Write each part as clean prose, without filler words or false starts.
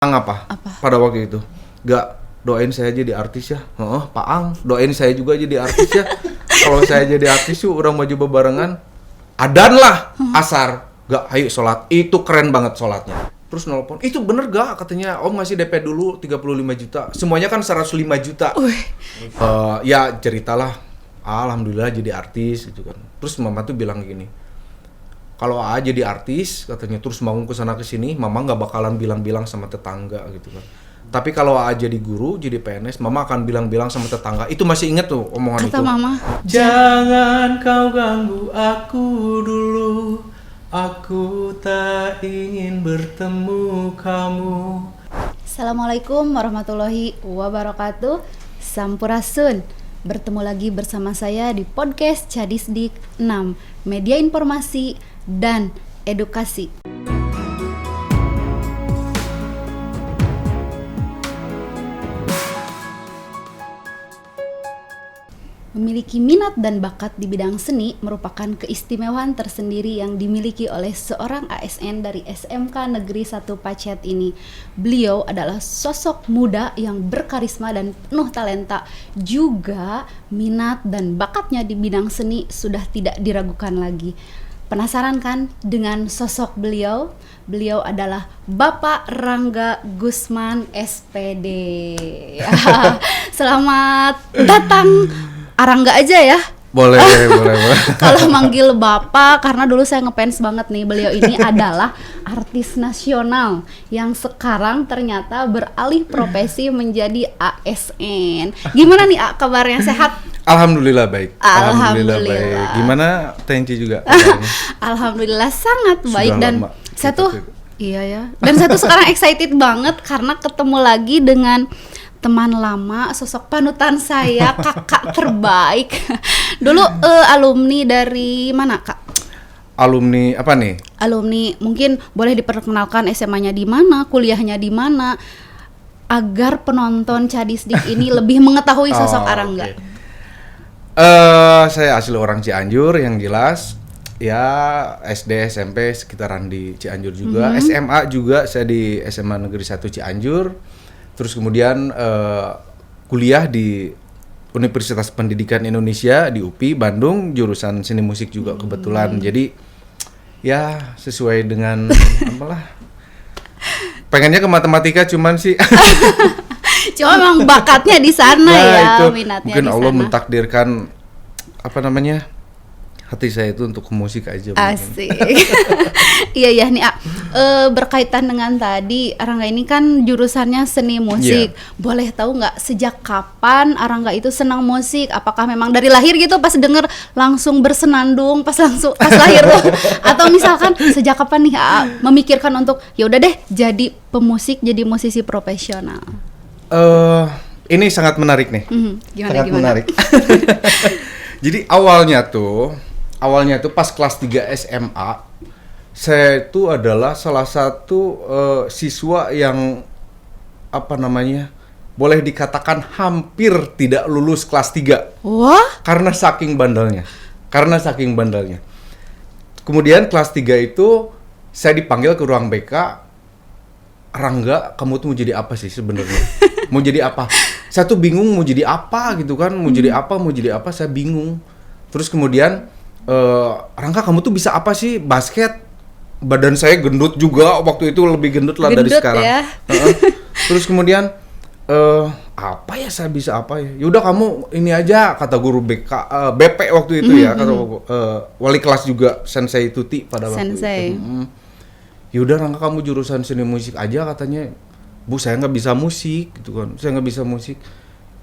Apa? Apa? Pada waktu itu gak doain saya jadi artis ya. Pak Ang doain saya juga jadi artis ya. Kalau saya jadi artis yuk orang maju bebarengan. Adan lah asar. Gak, ayo sholat. Itu keren banget sholatnya. Terus nelpon, itu bener gak katanya om ngasih DP dulu 35 juta. Semuanya kan 105 juta. Ya ceritalah, alhamdulillah jadi artis gitu kan. Terus mama tuh bilang gini, kalau A jadi artis katanya terus mau kesana kesini, mama nggak bakalan bilang-bilang sama tetangga gitu kan. Tapi kalau A jadi guru, jadi PNS, mama akan bilang-bilang sama tetangga. Itu masih inget tuh omongan Kata itu. mama, Jangan kau ganggu aku dulu, aku tak ingin bertemu kamu. Assalamualaikum warahmatullahi wabarakatuh. Sampurasun. Bertemu lagi bersama saya di podcast Cadisdik 6, media informasi dan edukasi. Memiliki minat dan bakat di bidang seni merupakan keistimewaan tersendiri yang dimiliki oleh seorang ASN dari SMK Negeri 1 Pacet ini. Beliau adalah sosok muda yang berkarisma dan penuh talenta. Juga minat dan bakatnya di bidang seni sudah tidak diragukan lagi. Penasaran kan dengan sosok beliau? Beliau adalah Bapak Rangga Gusman SPD. Selamat datang. Rangga aja ya. Boleh. Kalau manggil Bapak, karena dulu saya ngefans banget nih. Beliau ini adalah artis nasional yang sekarang ternyata beralih profesi menjadi ASN. Gimana nih kabarnya, sehat? Alhamdulillah baik. Alhamdulillah baik. Gimana Tenci juga? Alhamdulillah sangat baik. Sudah Dan lama saya kita tuh iya ya. Dan saya tuh sekarang excited banget karena ketemu lagi dengan teman lama, sosok panutan saya, kakak terbaik. Dulu alumni dari mana, Kak? Alumni apa nih? Alumni, mungkin boleh diperkenalkan SMA-nya di mana, kuliahnya di mana, agar penonton Cadisdik ini lebih mengetahui sosok Arangga. Okay. Saya asli orang Cianjur yang jelas. Ya, SD, SMP sekitaran di Cianjur juga. SMA juga saya di SMA Negeri 1 Cianjur. Terus kemudian kuliah di Universitas Pendidikan Indonesia di UPI Bandung, jurusan seni musik juga kebetulan. Jadi ya sesuai dengan apalah. Pengennya ke matematika cuman sih Cuma memang bakatnya di sana ya, itu minatnya mungkin di Allah sana. mentakdirkan hati saya itu untuk ke musik aja. Asik. Iya nih, berkaitan dengan tadi, Arangga ini kan jurusannya seni musik. Boleh tahu nggak sejak kapan Arangga itu senang musik? Apakah memang dari lahir gitu pas denger langsung bersenandung pas lahir tuh? Atau misalkan sejak kapan nih memikirkan untuk ya udah deh jadi pemusik, jadi musisi profesional? Ini sangat menarik nih. Gimana? Menarik. Jadi awalnya tuh pas kelas 3 SMA, saya itu adalah salah satu siswa yang boleh dikatakan hampir tidak lulus kelas 3. Wah? Karena saking bandelnya. Kemudian kelas 3 itu saya dipanggil ke ruang BK. Rangga, kamu tuh mau jadi apa sih sebenarnya? Mau jadi apa? Saya tuh bingung mau jadi apa gitu kan. Mau jadi apa, saya bingung. Terus kemudian Rangga, kamu tuh bisa apa sih? Basket. Badan saya gendut juga waktu itu, lebih gendut lah dari sekarang ya. Terus kemudian apa ya saya bisa apa ya? Yaudah kamu ini aja, kata guru BP waktu itu ya, kata wali kelas juga Sensei Tuti pada waktu Sensei. itu. Yaudah Rangga, kamu jurusan seni musik aja katanya. Bu, saya nggak bisa musik gitu kan. Saya nggak bisa musik.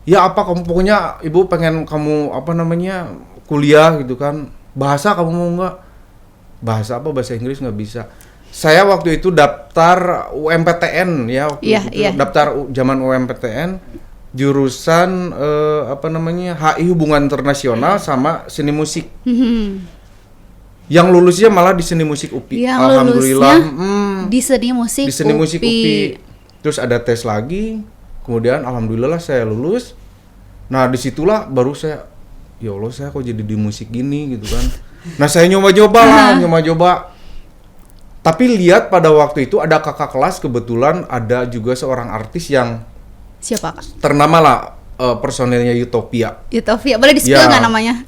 Ya apa kamu, pokoknya ibu pengen kamu kuliah gitu kan. Bahasa kamu mau nggak? Bahasa apa? Bahasa Inggris nggak bisa. Saya waktu itu daftar UMPTN ya, daftar zaman UMPTN jurusan HI Hubungan Internasional sama seni musik. Yang lulusnya malah di seni musik UPI. Yang Alhamdulillah. Di seni musik UPI. Terus ada tes lagi. Kemudian alhamdulillah saya lulus. Nah, disitulah baru saya, ya Allah, saya kok jadi di musik gini gitu kan. Nah, saya nyoba-nyoba. Tapi lihat pada waktu itu ada kakak kelas, kebetulan ada juga seorang artis yang Siapa Kak? ternama lah, personelnya Utopia. Utopia, boleh di-spill nggak namanya?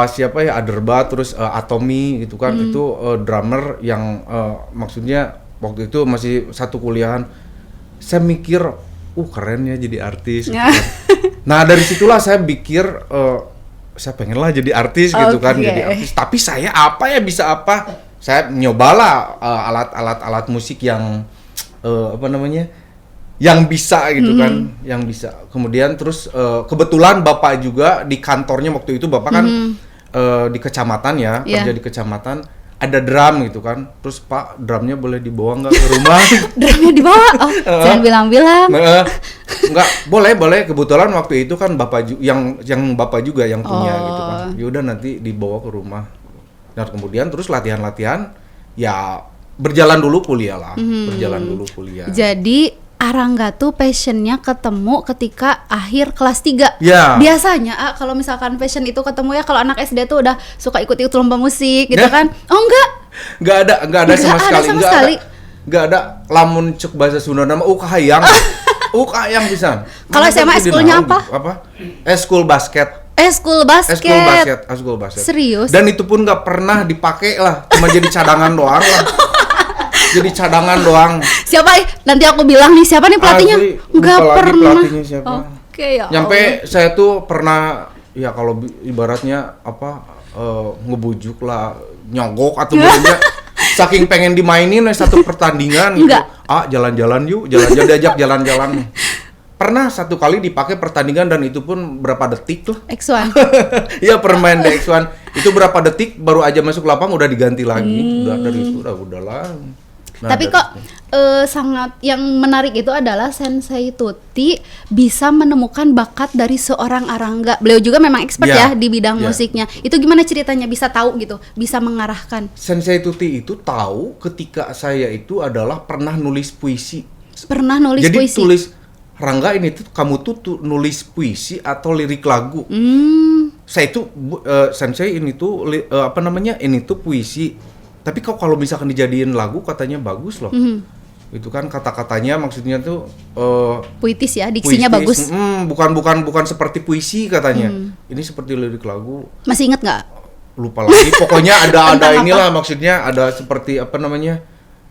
Siapa ya, Aderba, terus Atomi gitu kan, itu drummer yang maksudnya waktu itu masih satu kuliahan. Saya mikir, keren ya jadi artis gitu kan. Nah dari situlah saya pikir, saya pengen lah jadi artis gitu kan, jadi artis. Tapi saya apa ya, bisa apa? Saya nyobalah alat musik yang yang bisa gitu kan, yang bisa. Kemudian terus kebetulan bapak juga di kantornya waktu itu, bapak kan di kecamatan ya, kerja di kecamatan, ada drum gitu kan. Terus Pak, drumnya boleh dibawa nggak ke rumah? Drumnya dibawa? Oh, jangan bilang-bilang. Nggak, boleh. Kebetulan waktu itu kan bapak yang bapak juga yang punya gitu kan. Ya udah nanti dibawa ke rumah. Dan kemudian terus latihan ya berjalan dulu kuliah lah, Jadi Arangga tuh passionnya ketemu ketika akhir kelas 3. Ya. Biasanya kalau misalkan passion itu ketemu ya kalau anak SD tuh udah suka ikut-ikut lomba musik gitu kan. Oh enggak? Enggak ada sama sekali. Enggak ada lamun cek bahasa Sunda nama kahayang. Kahayang pisan. Kalau SMA eskulnya apa? Eskul basket. Eskul basket. Serius? Dan itu pun nggak pernah dipakai lah, cuma jadi cadangan doang lah. Jadi cadangan doang. Siapa? Nanti aku bilang nih siapa nih pelatihnya? Nggak pernah. Pelatihnya siapa? Oke, ya. Nyampe saya tuh pernah ya kalau ibaratnya ngebujuk lah, nyogok atau bener saking pengen dimainin satu pertandingan gitu. Jalan-jalan yuk, diajak jalan-jalan. Pernah satu kali dipakai pertandingan dan itu pun berapa detik tuh? X1. Iya, permain di X1. Itu berapa detik baru aja masuk lapang udah diganti lagi. Udah dari itu udahlah. Nah, tapi kok sangat yang menarik itu adalah Sensei Tuti bisa menemukan bakat dari seorang Arangga. Beliau juga memang expert ya di bidang musiknya. Itu gimana ceritanya bisa tahu gitu, bisa mengarahkan? Sensei Tuti itu tahu ketika saya itu adalah pernah nulis puisi. Pernah nulis Jadi puisi? Jadi tulis, Rangga ini tuh kamu tuh nulis puisi atau lirik lagu. Saya itu Sensei ini tuh ini tuh puisi. Tapi kalau misalkan dijadiin lagu katanya bagus loh. Itu kan kata-katanya maksudnya tuh puitis ya, diksinya bagus. Bukan seperti puisi katanya. Ini seperti lirik lagu. Masih ingat nggak? Lupa lagi. Pokoknya ada inilah maksudnya, ada seperti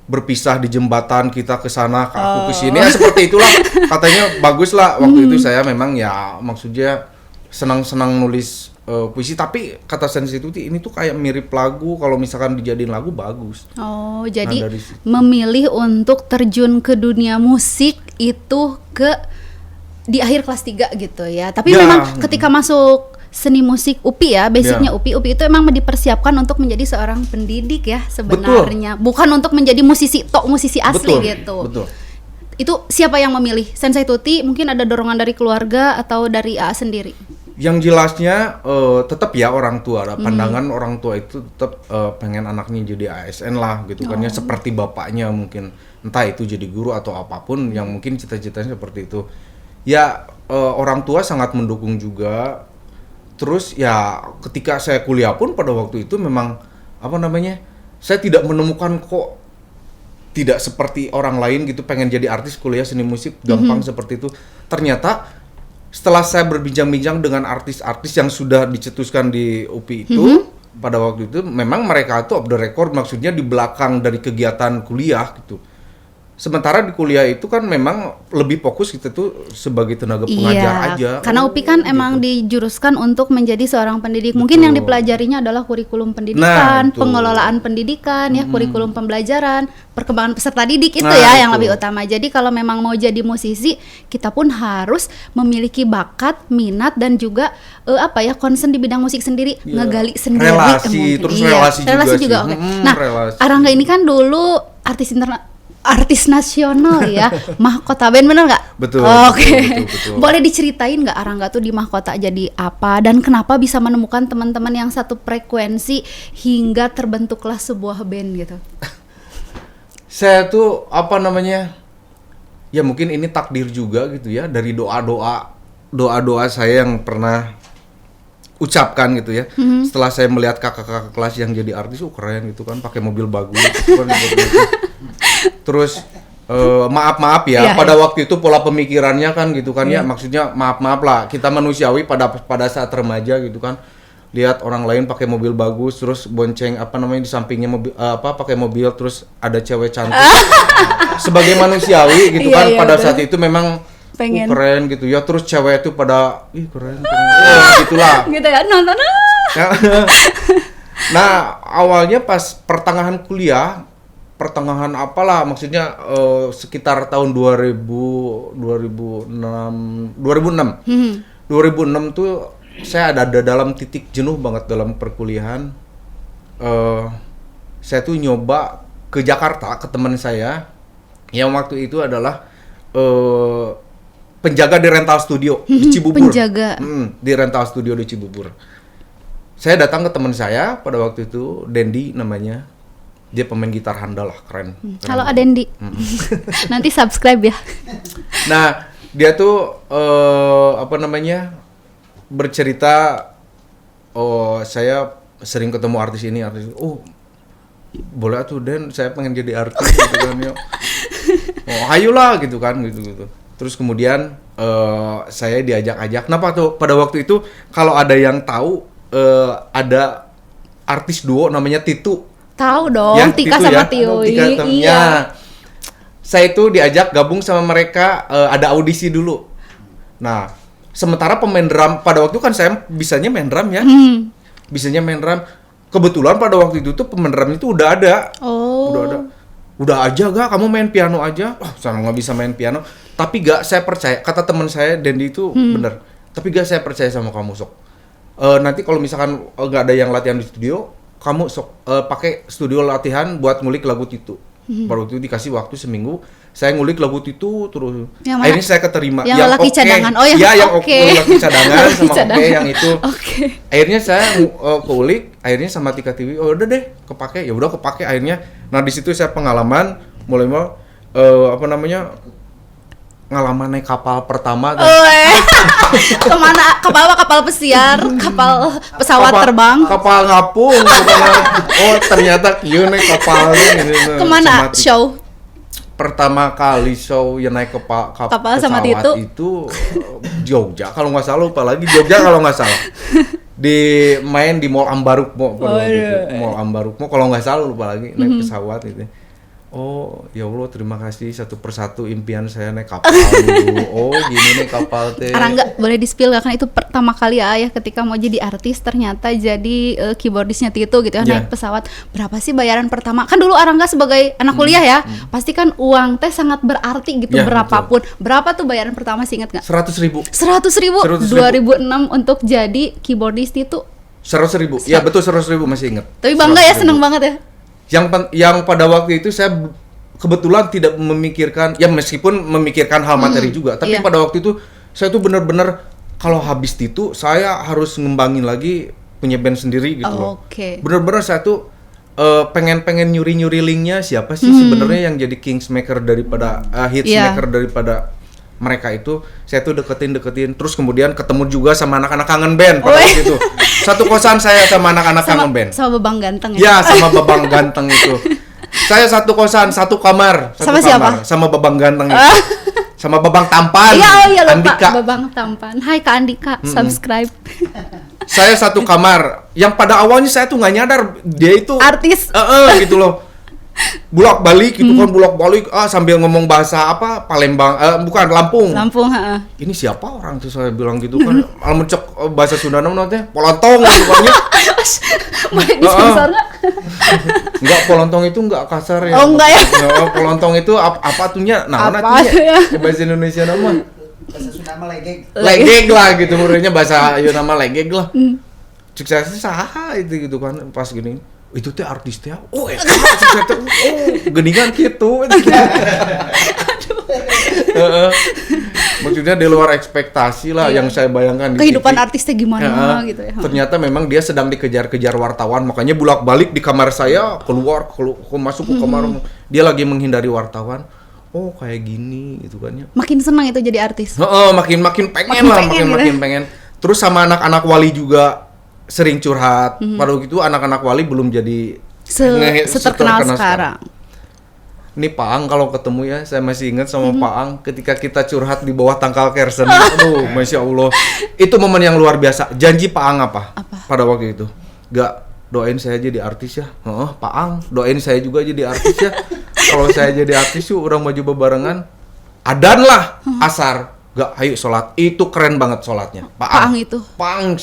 berpisah di jembatan, kita ke sana, aku ke sini, seperti itulah. Katanya bagus lah. Waktu itu saya memang ya maksudnya senang nulis puisi, tapi kata Sensei Tuti ini tuh kayak mirip lagu, kalau misalkan dijadiin lagu bagus. Oh, jadi memilih untuk terjun ke dunia musik itu di akhir kelas 3 gitu ya. Tapi memang ketika masuk seni musik UPI ya, basicnya UPI itu emang dipersiapkan untuk menjadi seorang pendidik ya sebenarnya. Bukan untuk menjadi musisi asli gitu. Betul. Itu siapa yang memilih? Sensei Tuti mungkin ada dorongan dari keluarga atau dari AA sendiri? Yang jelasnya tetap ya orang tua, pandangan orang tua itu tetap pengen anaknya jadi ASN lah gitu kan ya, seperti bapaknya mungkin, entah itu jadi guru atau apapun yang mungkin cita-citanya seperti itu. Ya orang tua sangat mendukung juga. Terus ya ketika saya kuliah pun pada waktu itu memang saya tidak menemukan kok tidak seperti orang lain gitu pengen jadi artis kuliah seni musik gampang seperti itu. Ternyata setelah saya berbincang-bincang dengan artis-artis yang sudah dicetuskan di UPI itu, pada waktu itu memang mereka itu off the record, maksudnya di belakang dari kegiatan kuliah gitu. Sementara di kuliah itu kan memang lebih fokus kita tuh sebagai tenaga pengajar aja. Karena UPI kan emang dijuruskan untuk menjadi seorang pendidik. Mungkin yang dipelajarinya adalah kurikulum pendidikan, pengelolaan pendidikan, ya kurikulum pembelajaran, perkembangan peserta didik itu yang lebih utama. Jadi kalau memang mau jadi musisi, kita pun harus memiliki bakat, minat dan juga concern di bidang musik sendiri, ngegali sendiri. Relasi juga. Oke. Nah, Arangga ini kan dulu artis nasional ya, mahkota band, bener nggak? Betul. Oke. Boleh diceritain nggak Arangga tuh di mahkota jadi apa dan kenapa bisa menemukan teman-teman yang satu frekuensi hingga terbentuklah sebuah band gitu? Saya tuh ya mungkin ini takdir juga gitu ya, dari doa-doa saya yang pernah ucapkan gitu ya. Setelah saya melihat kakak-kakak kelas yang jadi artis, keren gitu kan, pakai mobil bagus gitu kan, gitu. Terus maaf ya, Iya, pada waktu itu pola pemikirannya kan gitu kan ya, maksudnya maaf lah, kita manusiawi pada saat remaja gitu kan, lihat orang lain pakai mobil bagus, terus bonceng apa namanya di sampingnya mobil pakai mobil, terus ada cewek cantik. Sebagai manusiawi gitu kan, pada saat itu memang pengen keren gitu ya, terus cewek itu pada keren. Gitulah. gitu ya, nonton. Nah, awalnya pas pertengahan kuliah, apalah maksudnya sekitar tahun 2006 tuh saya ada dalam titik jenuh banget dalam perkuliahan. Saya tuh nyoba ke Jakarta ke teman saya yang waktu itu adalah penjaga di rental studio di Cibubur. Penjaga. Di rental studio di Cibubur. Saya datang ke teman saya pada waktu itu, Dendi namanya. Dia pemain gitar handal lah, keren. Halo Adendi. Nanti subscribe ya. Nah, dia tuh bercerita, saya sering ketemu artis ini, boleh tuh Den, saya pengen jadi artis gitu kan ya. Ayolah gitu kan gitu. Terus kemudian saya diajak-ajak. Kenapa tuh? Pada waktu itu kalau ada yang tahu ada artis duo namanya Titu. Tahu dong, Ya, Tika Titu sama ya. Tiwi. Tika, Iya. ya. Saya itu diajak gabung sama mereka, ada audisi dulu. Nah, sementara pemain drum pada waktu kan saya bisanya main drum ya. Bisanya main drum. Kebetulan pada waktu itu tuh pemain drum itu udah ada. Oh. Udah ada. Udah aja gak kamu main piano aja. Saya nggak bisa main piano. Tapi gak saya percaya. Kata teman saya Dendi itu bener. Tapi gak saya percaya sama kamu sok. Nanti kalau misalkan gak ada yang latihan di studio, kamu sok pakai studio latihan buat ngulik lagu Titu. Baru itu dikasih waktu seminggu, saya ngulik lagu Titu terus. Yang mana? Akhirnya saya keterima. Yang laki cadangan. Oh, yang yang oke. laki cadangan Laki sama cadangan. oke yang itu. Oke. Akhirnya saya keulik, akhirnya sama Tika TV, udah deh kepake. Ya udah kepake akhirnya. Nah, di situ saya pengalaman mulai ngalaman naik kapal pertama. Kemana? Kapal pesiar, kapal pesawat terbang. Kapal ngapung. Ternyata kieu naik kapalnya gitu. Kemana show? Pertama kali show yang naik Kapal sama pesawat Titu? itu Jogja kalau nggak salah, lupa lagi Jogja kalau nggak salah. Main di Mall Ambarukmo pada waktu itu. Mall Ambarukmo kalau nggak salah, lupa lagi naik pesawat itu. Oh, ya Allah, terima kasih satu persatu impian saya naik kapal dulu. Oh, gini naik kapal teh. Arangga boleh di-spill gak? Kan itu pertama kali ya ketika mau jadi artis ternyata jadi keyboardisnya Titu gitu ya, naik pesawat. Berapa sih bayaran pertama? Kan dulu Arangga sebagai anak kuliah ya, pasti kan uang teh sangat berarti gitu, Ya, berapapun. Berapa tuh bayaran pertama sih, ingat gak? 100.000. 100.000 2006 untuk jadi keyboardis Titu. 100.000. Ya betul, 100.000 masih ingat. Tapi bangga ya, 100.000. seneng banget ya. Yang pada waktu itu saya kebetulan tidak memikirkan, ya meskipun memikirkan hal materi juga, tapi pada waktu itu saya tuh benar-benar kalau habis Titu saya harus ngembangin lagi punya band sendiri gitu loh. Oke. Benar-benar saya tuh pengen nyuri linknya siapa sih sebenarnya yang jadi kingsmaker daripada hitsmaker daripada mereka itu. Saya tuh deketin terus kemudian ketemu juga sama anak-anak kangen band pada waktu itu. Satu kosan saya sama anak-anak kangen band. Sama Bebang Ganteng Ya, ya? sama Bebang Ganteng itu. Saya satu kosan, satu kamar. Sama kamar, siapa? sama Bebang Ganteng itu. Sama Bebang Tampan. Iya, lupa. Andika. Bebang Tampan. Hai Kak Andika, subscribe. Saya satu kamar. Yang pada awalnya saya tuh nggak nyadar dia itu Artis. gitu loh. Bolak-balik gitu kan, bolak-balik sambil ngomong bahasa apa? Palembang, bukan Lampung. Lampung, heeh. Ini siapa orang tuh, saya bilang gitu kan. Alamun cek bahasa Sunda namanya teh polontong gitu kan. Boleh disensor nggak? Enggak, polontong itu enggak kasar ya. Oh, enggak ya? Polontong itu apa tuhnya? Nah, Apa tuhnya? ya? Bahasa Indonesia nama Bahasa Sunda mah legeg. legeg lah gitu, menurutnya bahasa ieu nama legeg lah. Cek saya saha itu gitu kan pas gini. Itu teh artis teh. Oh, geningan gitu. Maksudnya di luar ekspektasi lah yang saya bayangkan di Kehidupan TV. artisnya gimana gitu ya. Ternyata memang dia sedang dikejar-kejar wartawan, makanya bolak-balik di kamar saya, keluar masuk ke kamar, dia lagi menghindari wartawan. Oh, kayak gini gitu kan ya. Makin senang itu jadi artis. Makin pengen. Terus sama anak-anak Wali juga sering curhat. Pada waktu itu anak-anak Wali belum jadi Seterkenal sekarang. Ini Pak Ang kalau ketemu ya, saya masih ingat sama Pak Ang ketika kita curhat di bawah tangkal Kersen. Aduh, Masya Allah. Itu momen yang luar biasa. Janji Pak Ang apa? Pada waktu itu? Gak, doain saya jadi artis ya. Pak Ang, doain saya juga jadi artis ya. Kalau saya jadi artis yuk, orang maju bebarengan. Adan lah, asar. Gak, ayo sholat. Itu keren banget sholatnya. Pak Ang itu. Pak Ang,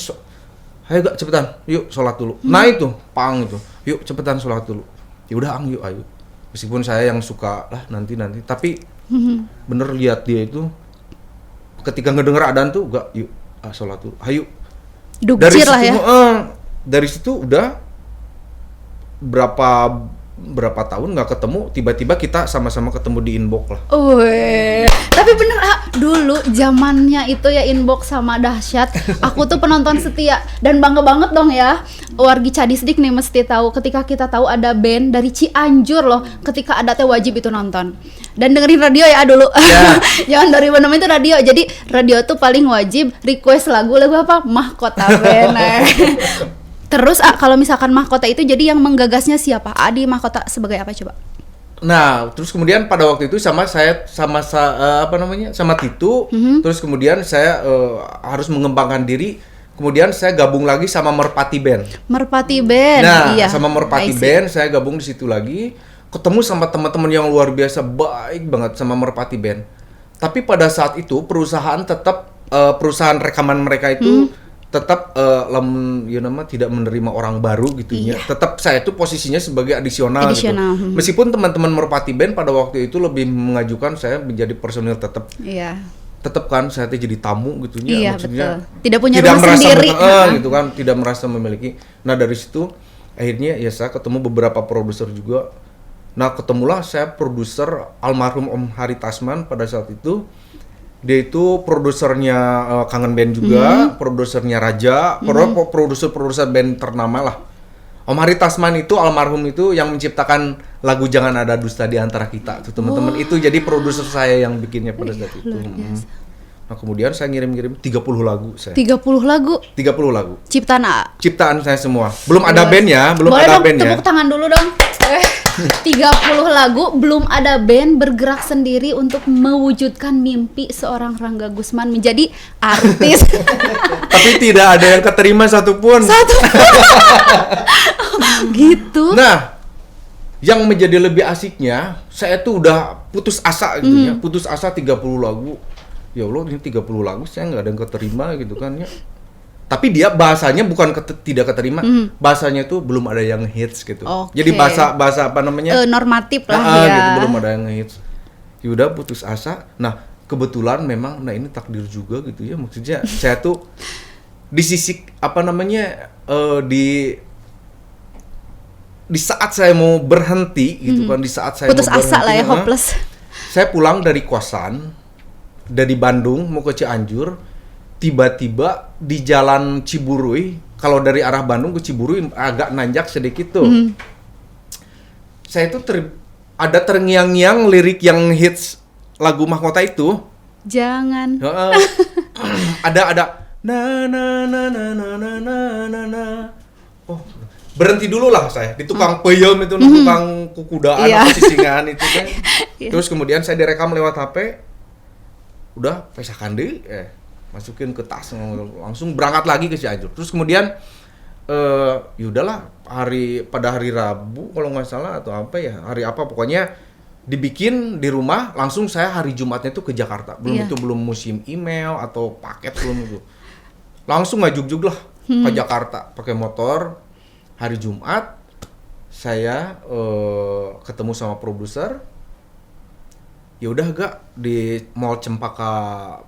ayo gak cepetan, yuk sholat dulu. Nah itu, Pak Ang itu. Yuk cepetan sholat dulu. Ya udah Ang, yuk ayo. Meskipun saya yang suka lah nanti, tapi bener lihat dia itu ketika ngedenger adan tuh gak, yuk sholat dulu, ayo. Dukcir lah ya. Dari situ udah berapa tahun nggak ketemu, tiba-tiba kita sama-sama ketemu di inbox lah. Tapi bener dulu zamannya itu ya inbox sama dahsyat. Aku tuh penonton setia dan bangga banget dong ya. Wargi Cadisdik nih mesti tahu ketika kita tahu ada band dari Cianjur loh. Ketika ada teh wajib itu nonton dan dengerin radio ya dulu. Jangan 2006 itu radio. Jadi radio tuh paling wajib request lagu apa? Mahkota Band. Terus kalau misalkan Mahkota itu jadi yang menggagasnya siapa? Di Mahkota sebagai apa coba? Nah, terus kemudian pada waktu itu sama Titu, terus kemudian saya harus mengembangkan diri. Kemudian saya gabung lagi sama Merpati Band. Merpati Band. Nah, sama Merpati Band saya gabung di situ lagi. Ketemu sama teman-teman yang luar biasa, baik banget sama Merpati Band. Tapi pada saat itu perusahaan rekaman mereka itu tetap tidak menerima orang baru gitu ya. Tetap saya itu posisinya sebagai adisional. Gitu. Meskipun teman-teman Merpati Band pada waktu itu lebih mengajukan saya menjadi personil tetap. Iya. Tetap kan saya jadi tamu gitu ya. Iya, maksudnya betul. Tidak punya rumah sendiri. Gitu kan, tidak merasa memiliki. Nah, dari situ akhirnya ya saya ketemu beberapa produser juga. Nah, ketemulah saya produser almarhum Om Hari Tasman pada saat itu. Dia itu produsernya Kangen Band juga, produsernya Raja, produser band ternama lah. Om Hari Tasman itu almarhum itu yang menciptakan lagu Jangan Ada Dusta di Antara Kita. Tuh teman-teman itu jadi produser saya yang bikinnya pada saat itu. Nah, kemudian saya ngirim 30 lagu saya. 30 lagu. Ciptaan saya semua. Belum ada band ya, Boleh dong, tepuk tangan dulu dong. 30 lagu, belum ada band bergerak sendiri untuk mewujudkan mimpi seorang Rangga Gusman menjadi artis. Tapi tidak ada yang keterima satupun. Gitu. Nah, yang menjadi lebih asiknya, saya tuh udah putus asa gitu ya. Putus asa 30 lagu. Ya Allah, ini 30 lagu saya nggak ada yang keterima gitu kan ya. Tapi dia bahasanya bukan tidak keterima, bahasanya tuh belum ada yang hits gitu. Jadi bahasa apa namanya? Normatif lah ya. Gitu, belum ada yang hits. Yaudah putus asa. Nah, kebetulan memang ini takdir juga gitu ya. Maksudnya saya tuh di sisi di saat saya mau berhenti gitu kan, di saat saya putus mau berhenti, asa lah ya, hopeless. Saya pulang dari kosan dari Bandung mau ke Cianjur, tiba-tiba di jalan Ciburuy, kalau dari arah Bandung ke Ciburuy agak nanjak sedikit tuh. Saya itu ada terngiang-ngiang lirik yang hits lagu Mahkota itu. Jangan. Ada na na na na na na na na. Oh, berhenti dulu lah saya di tukang peyem itu, tukang kukudaan atau sisingan itu kan. Terus kemudian saya direkam lewat HP. Udah pesakan deh, masukin ke tas, langsung berangkat lagi ke Cianjur. Terus kemudian yaudahlah pada hari Rabu kalau nggak salah atau apa ya, hari apa pokoknya dibikin di rumah, langsung saya hari Jumatnya tuh ke Jakarta. Itu belum musim email atau paket belum itu. Langsung ngajuk-juk lah ke Jakarta pakai motor. Hari Jumat saya ketemu sama produser. Ya udah gak di Mall Cempaka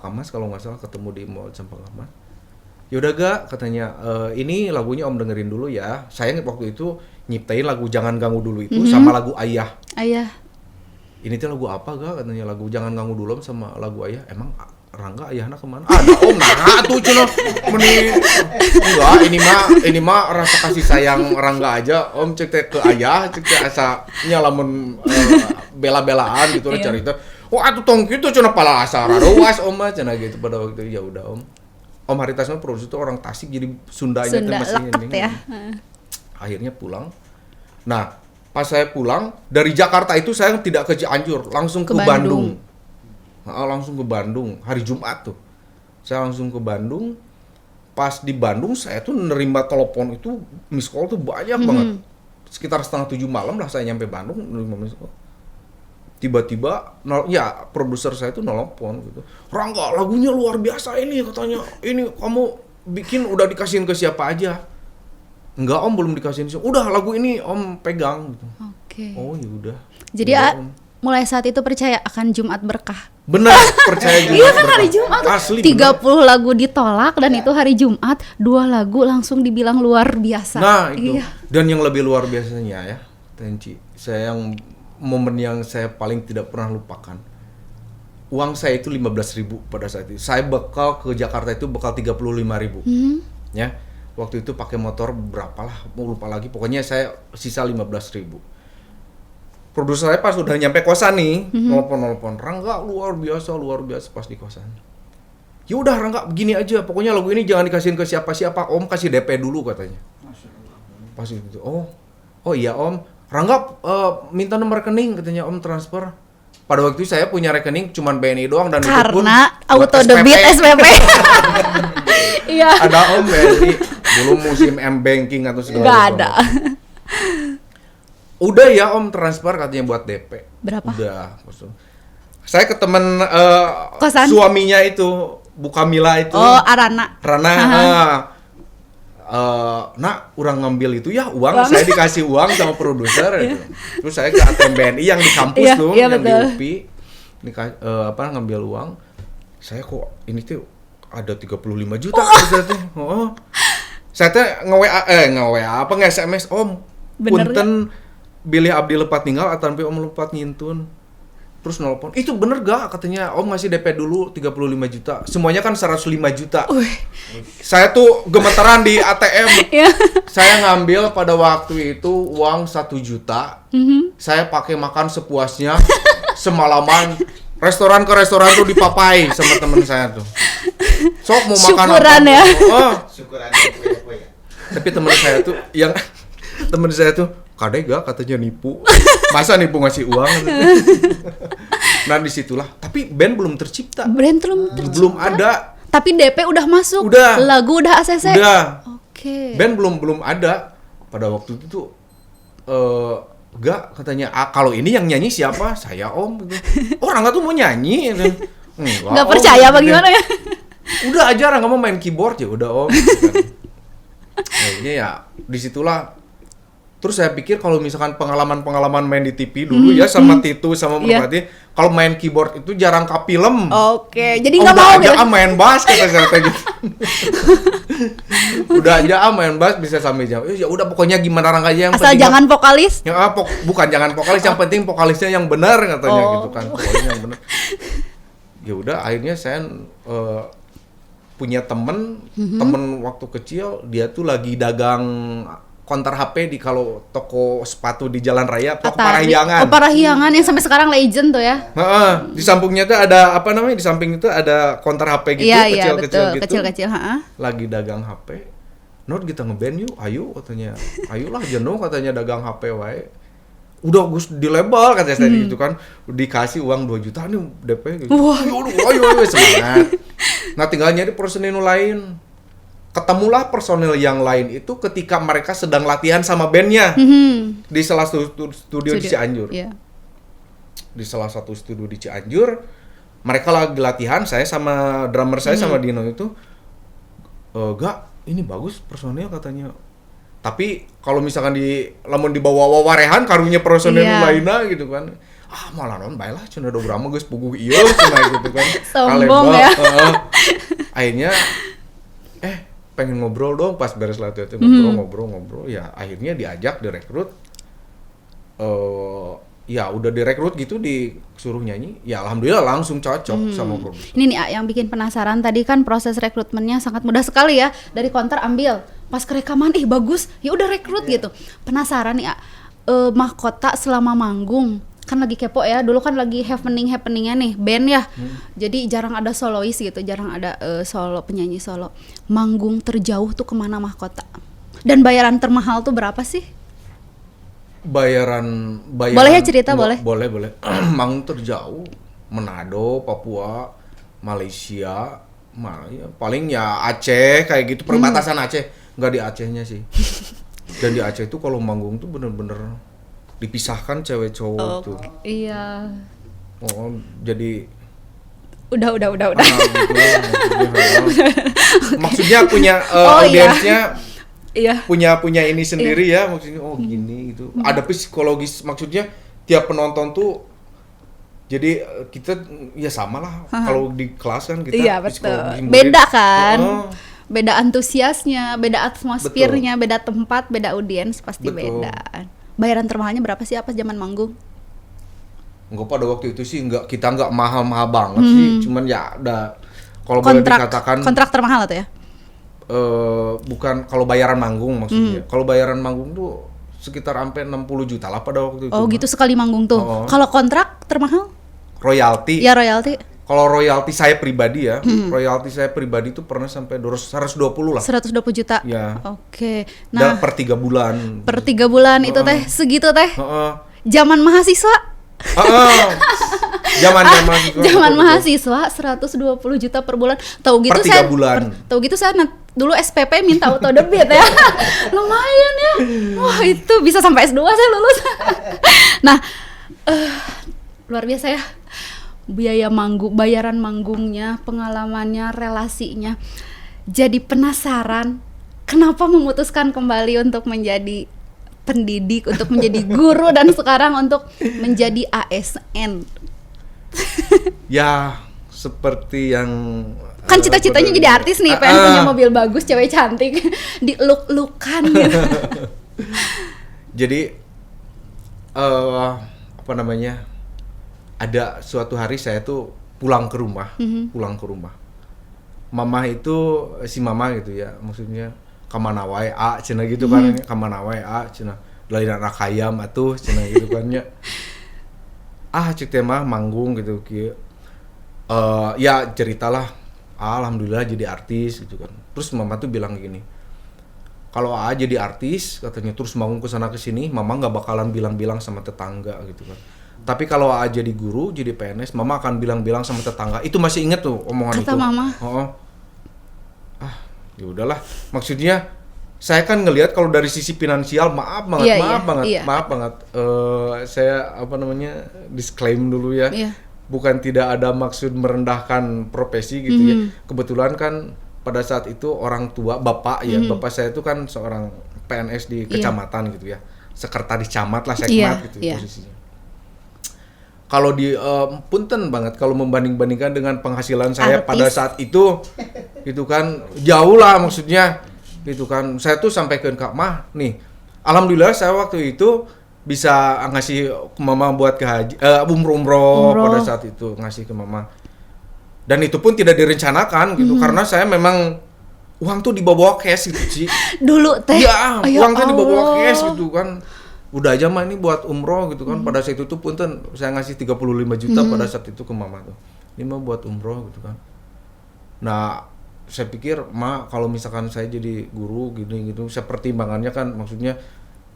Mas kalau nggak salah, ketemu di Mall Cempaka Mas. Ya udah gak, katanya ini lagunya Om dengerin dulu ya. Saya waktu itu nyiptain lagu Jangan Ganggu Dulu itu sama lagu Ayah. Ini tuh lagu apa gak, katanya lagu Jangan Ganggu Dulu sama lagu Ayah. Emang Rangga ayahnya kemana? Ada Om, nah tuh cina enggak, ini mah rasa kasih sayang Rangga aja. Om cek ke ayah, cek asa nyalamun bela-belaan gitu lah cerita. Wah, atuh tong kitu cina pala asar. Ruas Om mah cina gitu pada waktu itu. Ya udah Om. Om Haritasno produser itu orang Tasik, jadi Sundanya itu Sunda masih leket ini. ya. Akhirnya pulang. Nah, pas saya pulang dari Jakarta itu saya tidak ke Cianjur, langsung ke Bandung. Langsung ke Bandung hari Jumat tuh. Saya langsung ke Bandung. Pas di Bandung saya tuh nerima telepon itu miss call tuh banyak banget. Sekitar 6:30 malam lah saya nyampe Bandung nerima miss call. Tiba-tiba produser saya tuh nelpon gitu. Rangga, lagunya luar biasa ini katanya. Ini kamu bikin udah dikasihin ke siapa aja? Enggak Om, belum dikasihin. Udah lagu ini Om pegang gitu. Oke. Oh ya udah. Jadi mulai saat itu percaya akan Jumat berkah. Benar, percaya Jumat. Iya kan berkah. hari Jumat. Asli 30 lagu ditolak dan itu hari Jumat, 2 lagu langsung dibilang luar biasa. Nah, itu. Iya. Dan yang lebih luar biasanya ya, Tenci, momen yang saya paling tidak pernah lupakan. Uang saya itu 15.000 pada saat itu. Saya bekal ke Jakarta itu bekal 35.000. Ya. Waktu itu pakai motor berapalah, mau lupa lagi. Pokoknya saya sisa 15.000. Produser saya pas udah nyampe kosan nih, nelpon, Rangga luar biasa pas di kosan. Ya udah Rangga, begini aja, pokoknya lagu ini jangan dikasihin ke siapa-siapa, Om kasih DP dulu katanya. Pas itu, oh iya Om, Rangga minta nomor rekening katanya, Om transfer. Pada waktu itu saya punya rekening cuman BNI doang dan itu pun Karena auto debit SPP. Iya. Ada Om BNI, belum musim M-Banking atau segala Nggak macam. ada. Udah ya Om transfer katanya buat DP. Berapa? Udah. Saya ke temen Kosan? suaminya itu, Bu Kamila itu. Oh, Arana. Rana. Nak, urang ngambil itu ya uang. Saya dikasih uang sama produser gitu. Terus saya ke ATM BNI yang di kampus tuh, yang betul. di UPI. Ngambil uang. Saya kok ini tuh ada 35 juta. Saya tuh nge-WA, nge-SMS, Om. Bener Punten bilih abdi lepat tinggal atampi Om lepat ngintun. Terus nelpon, itu bener gak? Katanya Om ngasih DP dulu 35 juta. Semuanya kan 105 juta. Saya tuh gemeteran di ATM. Saya ngambil pada waktu itu uang 1 juta. Saya pakai makan sepuasnya semalaman. Restoran ke restoran tuh dipapai sama temen saya tuh. Sok mau makan Syukuran apa? ya. Syukuran kue. Tapi temen saya tuh kadega katanya nipu. Masa nipu ngasih uang? Nah disitulah. Tapi band belum tercipta. Belum ada. Tapi DP udah masuk. Udah. Lagu udah ACC. Udah. Oke. Band belum ada. Pada waktu itu tuh enggak katanya. Kalau ini yang nyanyi siapa? Saya Om. Gitu. Oh Rangga tuh mau nyanyi. Nggak percaya apa gimana ya? Udah aja Rangga mau main keyboard ya udah Om. Akhirnya ya disitulah. Terus saya pikir kalau misalkan pengalaman main di TV dulu ya sama Titu sama Merpati, kalau main keyboard itu jarang kapilem. Oke, jadi nggak mau aja gitu. main bass kata saya gitu. Udah aja main bass bisa sampai jam. Ya udah pokoknya gimana Rangga aja yang Asal penting jangan vokalis. bukan jangan vokalis, yang penting vokalisnya yang benar katanya gitu kan. Vokalisnya yang benar. Ya udah akhirnya saya punya temen waktu kecil, dia tuh lagi dagang konter HP di kalau toko sepatu di Jalan Raya, Parahyangan. Parahyangan yang sampai sekarang legend tuh ya. Di sampingnya tuh ada apa namanya? Di samping itu ada konter HP gitu, Iya, kecil-kecil betul. gitu. Kecil-kecil, Lagi dagang HP. Not kita ngeband yuk, ayo katanya. Ayolah jenuh katanya dagang HP wae. Udah Gus dilebal katanya tadi gitu kan. Dikasih uang 2 juta nih DP gitu. Wah. Ayo semangat. Nah tinggal nyari personil lain. Ketemulah personil yang lain itu ketika mereka sedang latihan sama bandnya di salah satu studio di Cianjur. Yeah. Di salah satu studio di Cianjur, mereka lagi latihan. Saya sama drummer saya sama Dino itu, gak, ini bagus personil katanya. Tapi kalau misalkan lamun dibawa wawarehan karunya personil lainnya gitu kan. Malah non baiklah cenah do brama geus puguh ieu cenah gitu kan. Sombong ya. Akhirnya pengen ngobrol dong pas beres latihan itu ngobrol ya akhirnya diajak direkrut ya udah direkrut gitu disuruh nyanyi ya alhamdulillah langsung cocok sama produser. Ini nih yang bikin penasaran tadi kan proses rekrutmennya sangat mudah sekali ya, dari konter ambil pas ke rekaman bagus ya udah rekrut gitu. Penasaran nih mahkota selama manggung kan lagi kepo ya, dulu kan lagi happeningnya nih band ya, jadi jarang ada solois gitu, jarang ada solo penyanyi solo. Manggung terjauh tuh kemana mahkota? Dan bayaran termahal tuh berapa sih? Bayaran Boleh ya cerita, boleh? Boleh. Manggung terjauh Manado, Papua, Malaysia, ya, paling ya Aceh kayak gitu, perbatasan Aceh. Nggak di Acehnya sih. Dan di Aceh itu kalau manggung tuh bener-bener dipisahkan cewek cowok tuh. Iya. Oh, jadi Udah. gitu lah, maksudnya punya Oh, audiensnya Iya. punya ini sendiri ya, maksudnya gini gitu. Ada psikologis, maksudnya tiap penonton tuh jadi kita ya sama lah kalau di kelas kan kita Iya, betul. psikologis murid. Beda kan? Oh, Beda antusiasnya, beda atmosfernya, beda tempat, beda audiens, pasti Betul. beda. Bayaran termahalnya berapa sih apa zaman manggung? Enggak, pada waktu itu sih enggak mahal-mahal banget sih, cuman ya udah kalau boleh dikatakan kontrak termahal atau ya? bukan kalau bayaran manggung maksudnya. Kalau bayaran manggung tuh sekitar sampai 60 juta lah pada waktu itu. Oh gitu sekali manggung tuh. Oh. Kalau kontrak termahal? Royalti. Ya royalti. Kalau royalti saya pribadi ya, royalti saya pribadi tuh pernah sampai 120 lah. 120 juta. Ya. Oke. Dan Nah, per 3 bulan. per 3 bulan itu teh segitu teh. Heeh. Zaman mahasiswa. Heeh. Zaman Zaman mahasiswa 120 juta per bulan. Tahu gitu Per 3 saya bulan. Tahu gitu saya dulu SPP minta auto debit ya. Lumayan ya. Wah, itu bisa sampai S2 saya lulus. Nah, luar biasa ya. Biaya manggung, bayaran manggungnya, pengalamannya, relasinya. Jadi penasaran kenapa memutuskan kembali untuk menjadi pendidik, untuk menjadi guru dan sekarang untuk menjadi ASN. Ya, seperti yang Kan cita-citanya jadi artis nih, pengen punya mobil bagus, cewek cantik, diluk-lukan gitu. Jadi apa namanya? Ada suatu hari saya tuh pulang ke rumah. Mama itu si mama gitu ya, maksudnya kamana wae a cenah gitu kan, kamana wae a cenah lain anak ayam atuh cenah gitu kan ya. Cik teh mah manggung gitu kieu. Ya ceritalah, alhamdulillah jadi artis gitu kan. Terus mama tuh bilang gini, kalau A jadi artis katanya terus manggung ke sana ke sini, mama nggak bakalan bilang-bilang sama tetangga gitu kan. Tapi kalau A jadi guru, jadi PNS, mama akan bilang-bilang sama tetangga. Itu masih inget tuh omongan Kata itu. mama. Ya udahlah. Maksudnya saya kan ngelihat kalau dari sisi finansial maaf banget. Saya apa namanya disclaim dulu ya. Iya. Bukan tidak ada maksud merendahkan profesi gitu ya. Kebetulan kan pada saat itu orang tua bapak ya, bapak saya itu kan seorang PNS di kecamatan gitu ya. Sekretaris camat lah, sekmat gitu posisinya. Kalau di punten banget kalau membanding-bandingkan dengan penghasilan saya pada saat itu kan jauh lah, maksudnya gitu kan. Saya tuh sampaikan ke Mah nih, alhamdulillah saya waktu itu bisa ngasih ke mama buat ke haji, umroh pada saat itu ngasih ke mama. Dan itu pun tidak direncanakan gitu, karena saya memang uang tuh dibawa cash gitu Ci. Dulu teh. Ya, uang tuh dibawa cash gitu kan. Udah aja mah ini buat umroh gitu kan. Pada saat itu tuh punten saya ngasih 35 juta pada saat itu ke mama tuh. Ini mah buat umroh gitu kan. Nah, saya pikir Ma kalau misalkan saya jadi guru gini gitu, saya pertimbangannya kan maksudnya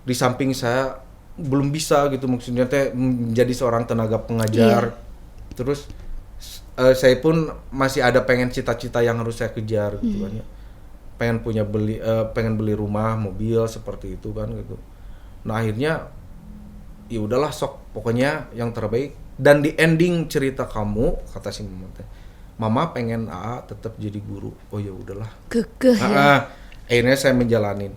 di samping saya belum bisa gitu, maksudnya teh menjadi seorang tenaga pengajar. Terus saya pun masih ada pengen cita-cita yang harus saya kejar gitu kan ya. Pengen beli rumah, mobil seperti itu kan gitu. Nah akhirnya ya udahlah sok pokoknya yang terbaik. Dan di ending cerita kamu kata si mama teh, mama pengen AA tetap jadi guru. Oh ya udahlah. Kekeh ya. Akhirnya saya menjalanin.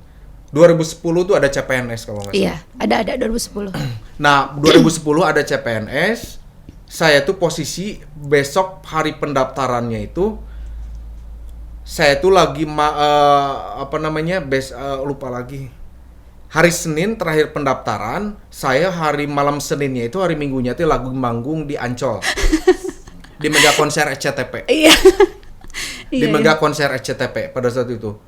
2010 tuh ada CPNS kalau nggak salah. Iya, ada 2010. Nah 2010 ada CPNS. Saya tuh posisi besok hari pendaftarannya itu saya tuh lagi lupa lagi. Hari Senin terakhir pendaftaran, saya hari malam Seninnya itu hari Minggunya itu lagu manggung di Ancol. Di mega konser SCTP. Iya. Di mega konser SCTP pada saat itu.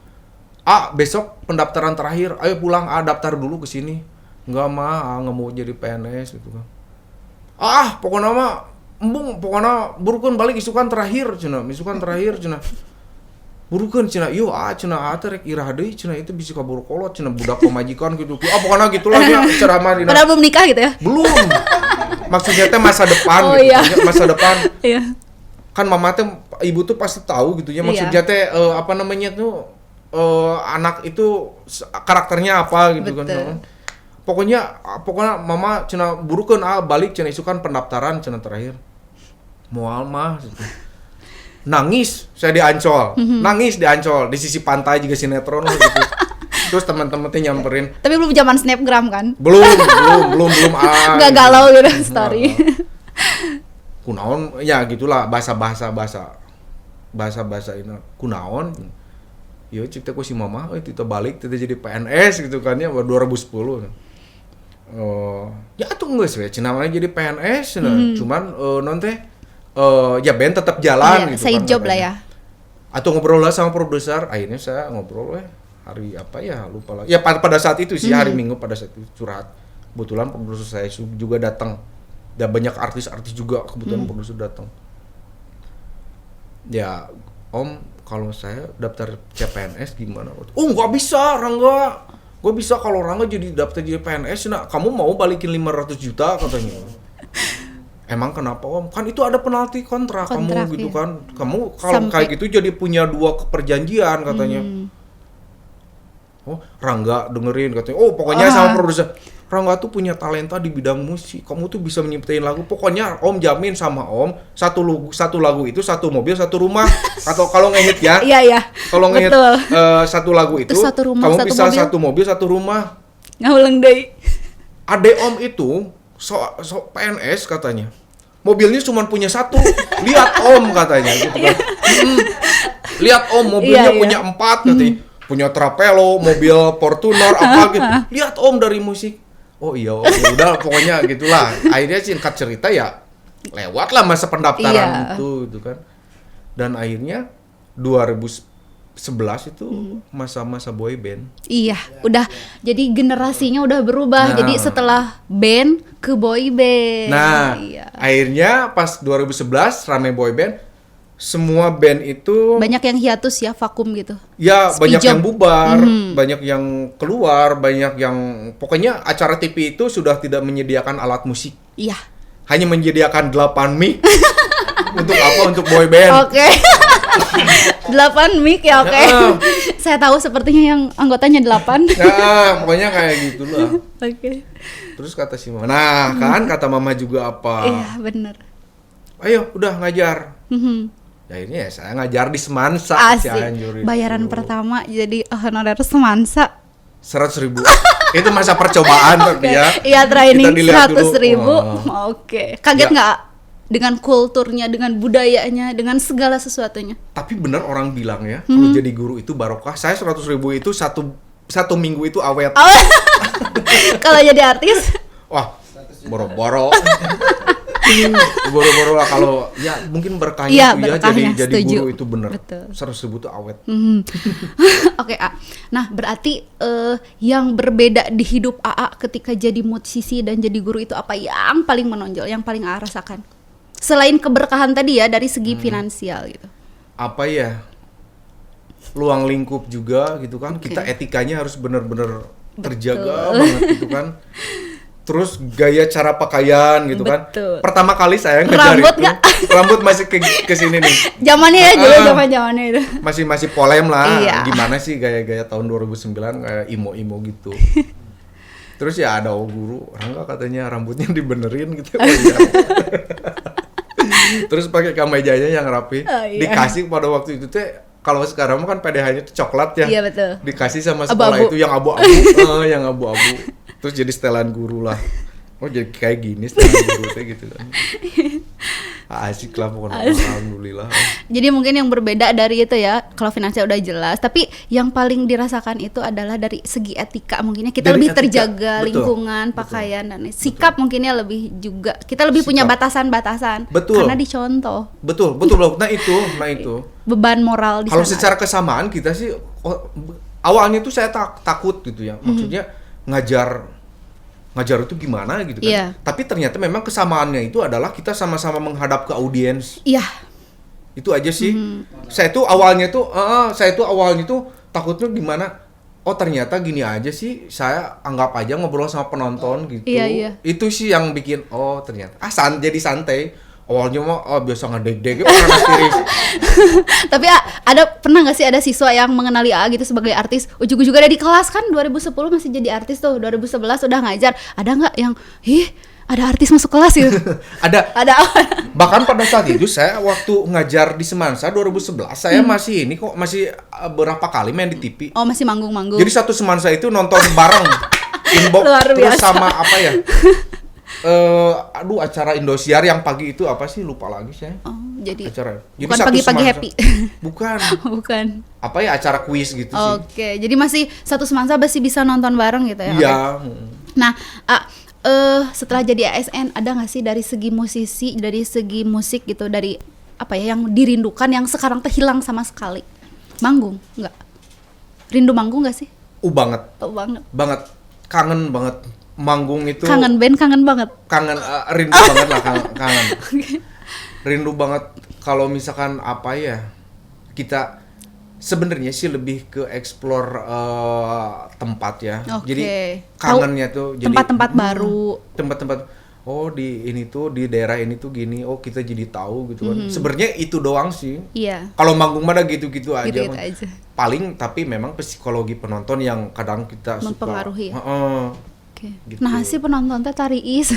Besok pendaftaran terakhir, ayo pulang daftar dulu ke sini. Enggak mah, nggak mau jadi PNS gitu kan. Pokoknya mah embung, pokoknya burukeun balik isukan terakhir cenah, burukeun cenah, ieu cenah teh rek irah deui cenah, itu bisi kaburu kolot cenah, budak pemajikan gitu. Pokoknya gitulah dia ceramah dina. Padahal belum nikah gitu ya? Belum. Maksudnya teh masa depan iya. masa depan. Iya. Kan mama teh ibu tuh pasti tahu gitu ya, maksudnya teh apa namanya tuh anak itu karakternya apa gitu. Betul. Kan. Pokoknya mama cenah burukeun balik cenah isukan pendaftaran cenah terakhir. Moal mah gitu. Nangis saya di Ancol. Nangis di Ancol di sisi pantai juga sinetron gitu. Terus teman-teman teh nyamperin. Tapi belum zaman snapgram kan? Belum. Nggak galau gitu story. Kunaon ya gitulah bahasa ini kunaon. Yo cik teh ku si mama kita balik kita jadi PNS gitu kan ya 2010. Ya atuh geus we cenah jadi PNS cuman non teh ya band tetap jalan gitu side kan. Job lah ya. Atau ngobrol lah sama produser, akhirnya saya ngobrol hari apa ya lupa lah. Ya pada saat itu sih hari Minggu pada saat itu curhat. Kebetulan produser saya juga datang. Dan banyak artis-artis juga kebetulan produser datang. Ya, Om kalau saya daftar CPNS gimana? Oh, nggak bisa, Rangga. Gue bisa kalau Rangga jadi daftar jadi PNS, nah kamu mau balikin 500 juta katanya. Emang kenapa Om? Kan itu ada penalti kontrak kamu gitu kan. Kamu kalau kayak gitu jadi punya 2 perjanjian katanya. Oh, Rangga dengerin katanya. Oh, pokoknya sama produser. Rangga tuh punya talenta di bidang musik. Kamu tuh bisa nyiptain lagu. Pokoknya Om jamin sama Om satu lagu itu 1 mobil 1 rumah. Atau kalau ngehit ya. Iya. Kalau ngehit 1 lagu itu kamu bisa 1 mobil 1 rumah. Ngaweleng deui. Ade Om itu so PNS katanya. Mobilnya cuma punya 1. Lihat Om katanya gitu kan. Lihat Om mobilnya punya 4 katanya. Punya Trapelo, mobil Fortuner apa gitu. Lihat Om dari musik. Oh iya, udah pokoknya gitulah. Akhirnya singkat cerita ya lewatlah masa pendaftaran itu gitu kan. Dan akhirnya 2011 itu masa-masa boy band. Iya, udah jadi generasinya udah berubah. Jadi setelah band ke boy band. Nah, akhirnya pas 2011 rame boy band, semua band itu banyak yang hiatus ya, vakum gitu. Ya, banyak yang bubar, banyak yang keluar, banyak yang pokoknya acara TV itu sudah tidak menyediakan alat musik. Iya. Hanya menyediakan 8 mic. Untuk apa? Untuk boy band. Oke. 8 mic ya, oke. Saya tahu sepertinya yang anggotanya 8. Nah, pokoknya kayak gitulah. Oke. Terus kata si Mama, nah kan kata Mama juga apa? Iya, benar. Ayo, udah ngajar. Ya ini ya saya ngajar di Semansa. Asik. Bayaran pertama jadi honorer Semansa 100.000. Itu masa percobaan tapi ya. Iya, training 100.000. Oh. Oke. Kaget nggak dengan kulturnya, dengan budayanya, dengan segala sesuatunya? Tapi bener orang bilang ya, kalau jadi guru itu barokah. Saya 100.000 itu satu minggu itu awet. Kalau jadi artis? Wah, boro-boro. Boro-boro lah kalau ya mungkin berkahnya iya, itu ya jadi guru itu bener. 100.000 itu awet. Oke, A. Nah, berarti yang berbeda di hidup AA ketika jadi musisi dan jadi guru itu apa yang paling menonjol, yang paling AA rasakan? Selain keberkahan tadi ya dari segi finansial gitu. Apa ya? Luang lingkup juga gitu kan. Kita etikanya harus benar-benar terjaga banget gitu kan. Terus gaya cara pakaian gitu kan. Pertama kali saya ngejar rambut itu. Rambut masih ke sini nih. Zamannya ya, dulu zaman-zamannya itu. Masih polem lah. Iya. Gimana sih gaya-gaya tahun 2009 kayak imo-imo gitu. Terus ya ada guru, Rangga katanya rambutnya dibenerin gitu. Oh iya. Terus pakai kamejanya yang rapi. Oh, iya. Dikasih pada waktu itu teh, kalau sekarang kan PDH-nya tuh coklat ya. Iya, betul. Dikasih sama sekolah abu-abu. itu yang abu-abu. Yang abu-abu. Terus jadi setelan guru lah. Oh jadi kayak gini setelan guru teh gitu kan. Asik lah pokoknya. Alhamdulillah. Jadi mungkin yang berbeda dari itu ya, kalau finansial udah jelas, tapi yang paling dirasakan itu adalah dari segi etika mungkinnya kita Dari lebih etika, terjaga, betul, lingkungan, pakaian dan sikap mungkinnya lebih juga. Kita lebih punya batasan-batasan. Betul. Karena dicontoh. Betul loh. Nah itu. Beban moral di sana. Kalau secara kesamaan kita sih awalnya tuh saya takut gitu ya. Maksudnya ngajar ngajar itu gimana gitu kan. Iya. Tapi ternyata memang kesamaannya itu adalah kita sama-sama menghadap ke audiens. Iya. Itu aja sih. Saya tuh awalnya tuh takutnya gimana? Oh ternyata gini aja sih. Saya anggap aja ngobrol sama penonton gitu. Iya. Itu sih yang bikin oh ternyata jadi santai. Awalnya mah biasa ngedeg-deg panas tiris. Tapi pernah nggak sih ada siswa yang mengenali A gitu sebagai artis? Ujung-ujungnya ada di kelas kan 2010 masih jadi artis tuh, 2011 udah ngajar. Ada nggak yang ada artis masuk kelas gitu? Ada. Bahkan pada saat itu saya waktu ngajar di Semansa 2011 saya masih berapa kali main di TV. Oh, masih manggung-manggung. Jadi satu Semansa itu nonton bareng inbox Luar terus biasa. sama apa ya? Acara Indosiar yang pagi itu apa sih, lupa lagi saya. Oh, jadi Jadi bukan satu pagi-pagi Semansa. happy. Bukan. Bukan. Apa ya, acara kuis gitu sih. Oke, jadi masih satu Semansa masih bisa nonton bareng gitu ya? Iya. Oke. Nah, setelah jadi ASN ada nggak sih dari segi musisi, dari segi musik gitu, dari apa ya yang dirindukan yang sekarang terhilang sama sekali? Manggung nggak? Rindu manggung nggak sih? Banget. Oh, banget. Banget. Kangen banget. Manggung itu Kangen band, kangen banget. rindu banget lah, kangen. Rindu banget kalau misalkan apa ya, kita sebenarnya sih lebih ke explore tempat ya. Oke. Jadi kangennya tuh jadi Tempat-tempat baru. tempat-tempat di ini tuh, di daerah ini tuh gini, kita jadi tahu gitu kan. Sebenarnya itu doang sih. Iya. Kalau manggung mah gitu-gitu aja. Gitu-gitu Bang. aja. Paling tapi memang psikologi penonton yang kadang kita Mempengaruhi ya? suka. Heeh. Oke. Gitu. Nah, si penonton teh tariis.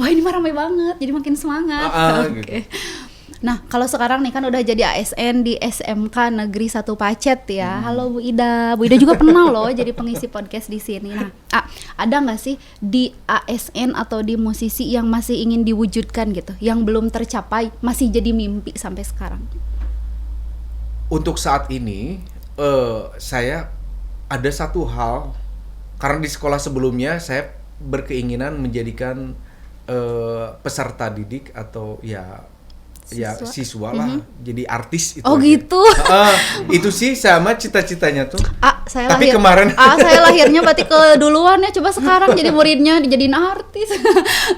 Wah, ini mah ramai banget, jadi makin semangat. Oke. Gitu. Nah, kalau sekarang nih kan udah jadi ASN di SMK Negeri 1 Pacet ya. Halo Bu Ida. Bu Ida juga pernah loh jadi pengisi podcast di sini. Nah, ada nggak sih di ASN atau di musisi yang masih ingin diwujudkan gitu, yang belum tercapai, masih jadi mimpi sampai sekarang? Untuk saat ini, saya ada satu hal, karena di sekolah sebelumnya saya berkeinginan menjadikan peserta didik atau siswa lah, jadi artis itu. Oh aja. gitu. Itu sih sama cita-citanya tuh. Saya kemarin saya lahirnya berarti keduluan ya, coba sekarang jadi muridnya dijadiin artis.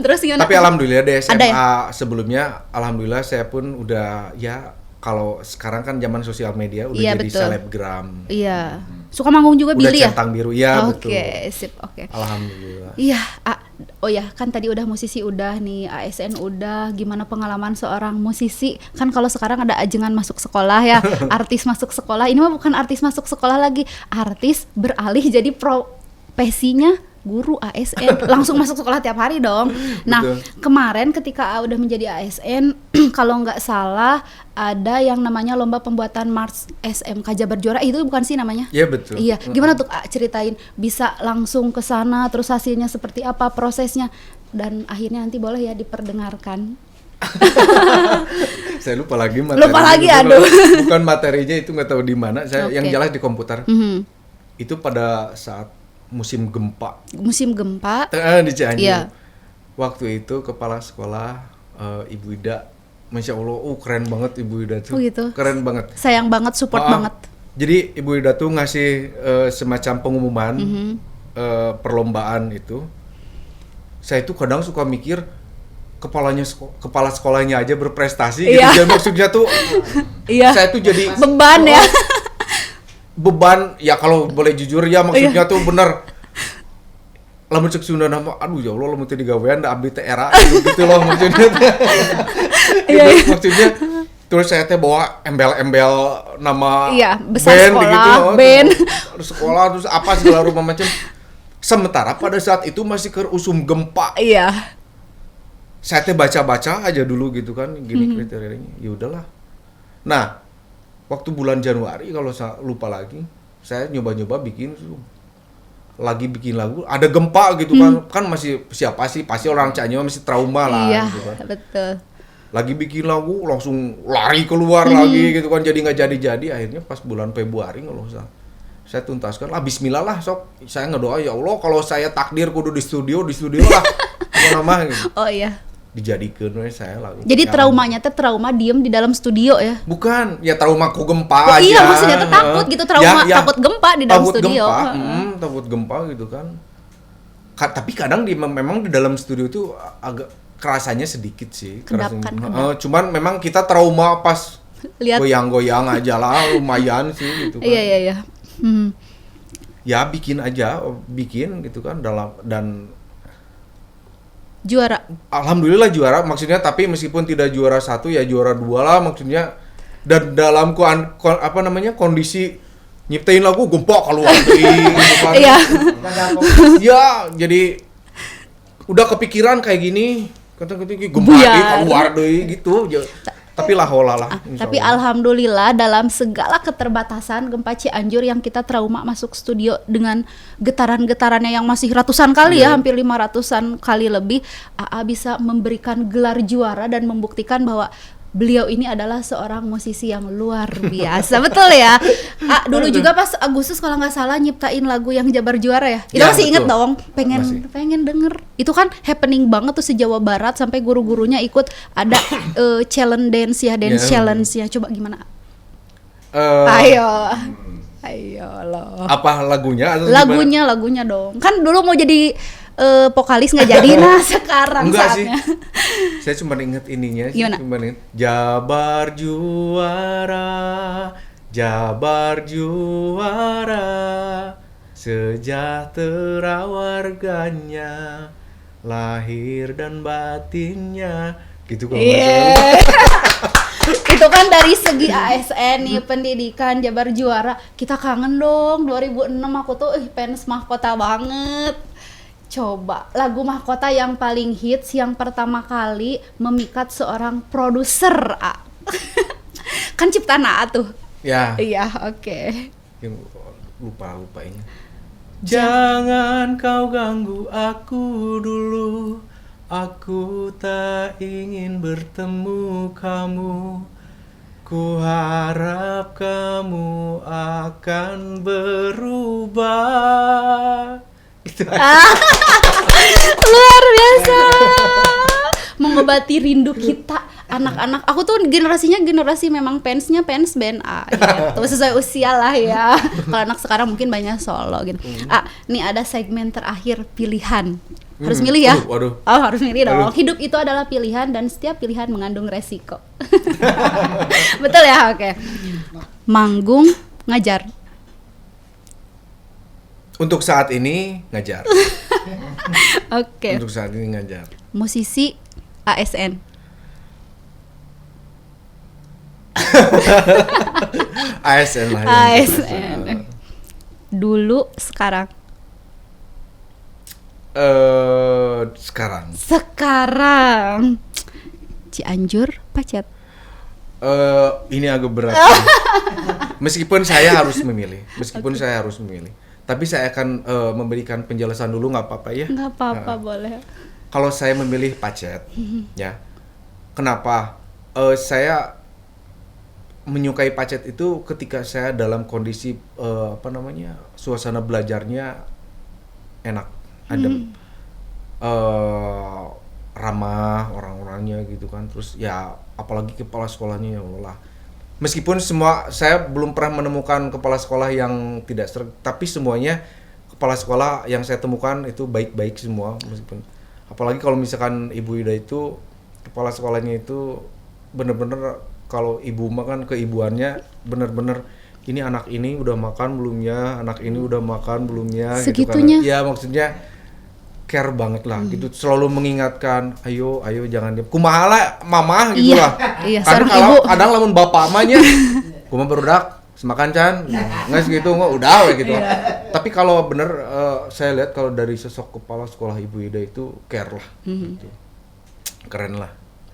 Terus gimana? Tapi alhamdulillah di SMA Ada ya? sebelumnya, alhamdulillah saya pun udah ya, kalau sekarang kan zaman sosial media udah Iya, jadi betul. selebgram. Iya. Suka manggung juga Udah Billy ya? centang biru, ya betul. Oke, sip, oke. Alhamdulillah. Iya, oh ya, kan tadi udah musisi udah nih, ASN udah, gimana pengalaman seorang musisi? Kan kalau sekarang ada ajengan masuk sekolah ya, artis masuk sekolah. Ini mah bukan artis masuk sekolah lagi, artis beralih jadi profesinya guru ASN, langsung masuk sekolah tiap hari dong. Nah, Betul. kemarin ketika udah menjadi ASN, kalau nggak salah ada yang namanya lomba pembuatan Mars SMK Jabar Juara, itu bukan sih namanya? Iya betul. Iya, gimana tuh ceritain, bisa langsung ke sana, terus hasilnya seperti apa, prosesnya, dan akhirnya nanti boleh ya diperdengarkan. Saya lupa lagi materinya. Lupa lagi, aduh. Bukan materinya, itu nggak tahu di mana. Saya yang Oke. jelas di komputer. Mhm. Itu pada saat musim gempa Musim gempa. di Cianjur. Iya. Waktu itu kepala sekolah Ibu Ida, Masya Allah, keren banget Ibu Ida tuh. Oh gitu. Keren banget. Sayang banget, support banget. Jadi Ibu Ida tuh ngasih semacam pengumuman perlombaan itu. Saya tuh kadang suka mikir, kepala sekolahnya aja berprestasi gitu. Iya. Jadi maksudnya tuh Iya. saya tuh jadi Beban ya. beban ya, kalau boleh jujur ya, maksudnya tuh bener. Lamun cek Sunda nama, aduh ya Allah, lamun teu digawean da abdi teh era gitu loh maksudnya. Iya, iya. Maksudnya terus saya teh bawa embel-embel nama Iya, besar band sekolah, gitu, band. terus sekolah, terus apa segala rupa macam. Sementara pada saat itu masih ke usum gempa. Iya. Saya teh baca-baca aja dulu gitu kan, gini kriterianya. Ya udahlah. Nah, waktu bulan Januari kalau saya lupa lagi, saya nyoba-nyoba bikin lagu, ada gempa gitu kan masih siapa sih, pasti orang Cianjur masih trauma lah Iya, gitu kan. betul. Lagi bikin lagu langsung lari keluar lagi gitu kan, jadi nggak jadi, akhirnya pas bulan Februari kalau saya tuntaskan lah, bismillah lah, sok saya ngedoa ya Allah, kalau saya takdir kudu di studio lah nama gitu. Oh iya. Dijadikan saya lagu. Jadi Ya, traumanya teh trauma diem di dalam studio ya? bukan, ya trauma ku gempa Oh aja. iya, maksudnya tuh takut gitu, trauma takut gempa di dalam takut studio. Gempa, takut gempa gitu kan. Tapi kadang memang di dalam studio tuh agak kerasanya sedikit sih. Kedap. Cuman memang kita trauma pas Lihat. goyang-goyang aja lah, lumayan sih gitu kan. Iya. Ya bikin gitu kan dan Juara. alhamdulillah juara, maksudnya, tapi meskipun tidak juara 1 ya juara 2 lah maksudnya. Dan dalam kondisi nyiptain lagu gempok keluar gitu kan. Iya. Ya jadi udah kepikiran kayak gini, kata-kata gempok Buyar. keluar deh gitu. Tapi lah hola lah. Tapi alhamdulillah dalam segala keterbatasan Gempa Cianjur yang kita trauma masuk studio dengan getaran-getarannya yang masih ratusan kali ya, hampir 500-an kali lebih, AA bisa memberikan gelar juara dan membuktikan bahwa beliau ini adalah seorang musisi yang luar biasa. Betul ya? Dulu juga pas Agustus kalau nggak salah nyiptain lagu yang Jabar Juara ya. Itu Ya, masih inget betul. dong, pengen denger. Itu kan happening banget tuh se-Jawa Barat sampai guru-gurunya ikut ada challenge dance ya, dance Ya. challenge ya. Coba gimana? Ayo loh. Apa lagunya atau gimana? Lagunya dong. Kan dulu mau jadi vokalis nggak jadi, nah sekarang Enggak sih. saatnya. Saya cuma inget ininya sih. Gimana? Cuma inget Jabar juara, sejahtera warganya, lahir dan batinnya. Gitu kalau nggak Iya. salah. Itu kan dari segi ASN nih, pendidikan Jabar Juara. Kita kangen dong, 2006 aku tuh fans Mahkota banget. Coba lagu Mahkota yang paling hits yang pertama kali memikat seorang produser kan ciptaan AA tuh. Ya. Iya, oke. Yang lupa ini. Jangan kau ganggu aku dulu, aku tak ingin bertemu kamu. Ku harap kamu akan berubah. Itu Luar biasa. Mengobati rindu kita anak-anak. Aku tuh generasinya generasi memang fansnya fans band A gitu. Sesuai usia lah ya. Kalau anak sekarang mungkin banyak solo gitu. Nih ada segmen terakhir pilihan. Harus milih ya? Waduh. Oh, harus milih dong. Aduh. Hidup itu adalah pilihan dan setiap pilihan mengandung resiko. Betul ya? Oke. Manggung, ngajar. Untuk saat ini ngajar. Oke. Untuk saat ini ngajar. Musisi ASN. ASN lah. ASN. Dulu, sekarang. Sekarang. Cianjur, Pacet. Ini agak berat. Meskipun saya harus memilih, tapi saya akan memberikan penjelasan dulu, nggak apa-apa ya? Nggak apa-apa, boleh. Kalau saya memilih Pacet, ya, kenapa? Saya menyukai Pacet itu ketika saya dalam kondisi suasana belajarnya enak, adem, ramah orang-orangnya gitu kan. Terus ya apalagi kepala sekolahnya, ya Allah. Meskipun saya belum pernah menemukan kepala sekolah yang tidak tapi semuanya kepala sekolah yang saya temukan itu baik-baik semua. Meskipun apalagi kalau misalkan Ibu Ida itu kepala sekolahnya itu bener-bener, kalau ibu makan keibuannya bener-bener, ini anak ini udah makan belum ya, anak ini udah makan belum ya, Segitunya? gitu kan. Ya maksudnya care banget lah gitu, selalu mengingatkan, ayo jangan diam, kumaha lah mamah gitu Iya, lah. iya, Kadang seorang ibu. kadang lamun bapak amanya kumaha berudak semakan can nggak segitu nggak udah we gitu. Tapi kalau bener saya lihat kalau dari sosok kepala sekolah Ibu Ida itu care lah gitu. Keren lah.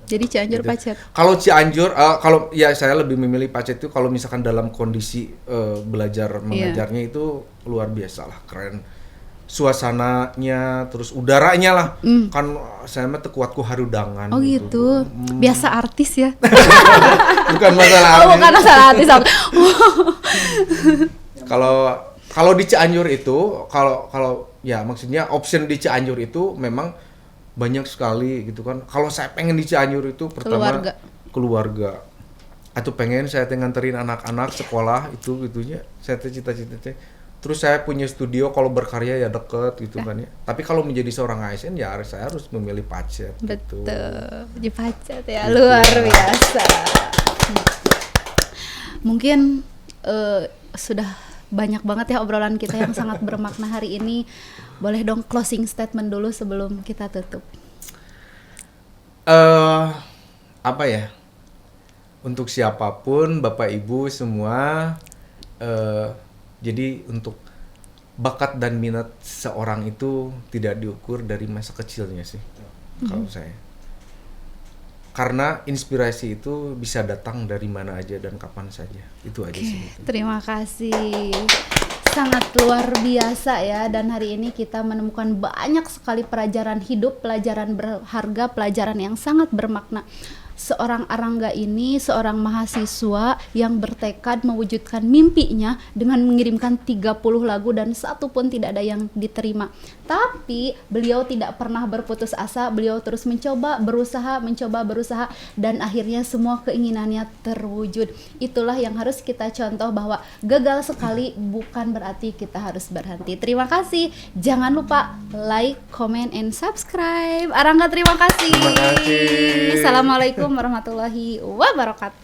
Jadi Cianjur, Gitu. Pacet. Kalau Cianjur, kalau ya saya lebih memilih Pacet itu kalau misalkan dalam kondisi belajar mengajarnya itu luar biasa lah, keren. Suasananya, terus udaranya lah. Kan saya mah tekuatku harudangan. Oh gitu. Biasa artis ya. Bukan masalah. Oh, bukan masalah artis. Kalau di Cianjur itu, kalau ya maksudnya option di Cianjur itu memang banyak sekali gitu kan. Kalau saya pengen di Cianjur itu pertama keluarga. Atau pengen saya nganterin anak-anak sekolah itu gitunya. Saya cita-cita. Terus saya punya studio, kalau berkarya ya deket gitu kan ya. Tapi kalau menjadi seorang ASN ya saya harus memilih pacet gitu. Betul, di Pacet ya, luar biasa. Mungkin sudah banyak banget ya obrolan kita yang sangat bermakna hari ini. Boleh dong closing statement dulu sebelum kita tutup. Apa ya? Untuk siapapun, Bapak Ibu semua, jadi untuk bakat dan minat seorang itu tidak diukur dari masa kecilnya sih, kalau saya. Karena inspirasi itu bisa datang dari mana aja dan kapan saja. Itu aja sih. Terima kasih. Sangat luar biasa ya, dan hari ini kita menemukan banyak sekali pelajaran hidup, pelajaran berharga, pelajaran yang sangat bermakna. Seorang Arangga ini seorang mahasiswa yang bertekad mewujudkan mimpinya dengan mengirimkan 30 lagu dan satu pun tidak ada yang diterima. Tapi beliau tidak pernah berputus asa, beliau terus mencoba, berusaha dan akhirnya semua keinginannya terwujud. Itulah yang harus kita contoh, bahwa gagal sekali bukan berarti kita harus berhenti. Terima kasih. Jangan lupa like, comment, and subscribe. Arangga, terima kasih. Terima kasih. Assalamualaikum warahmatullahi wabarakatuh.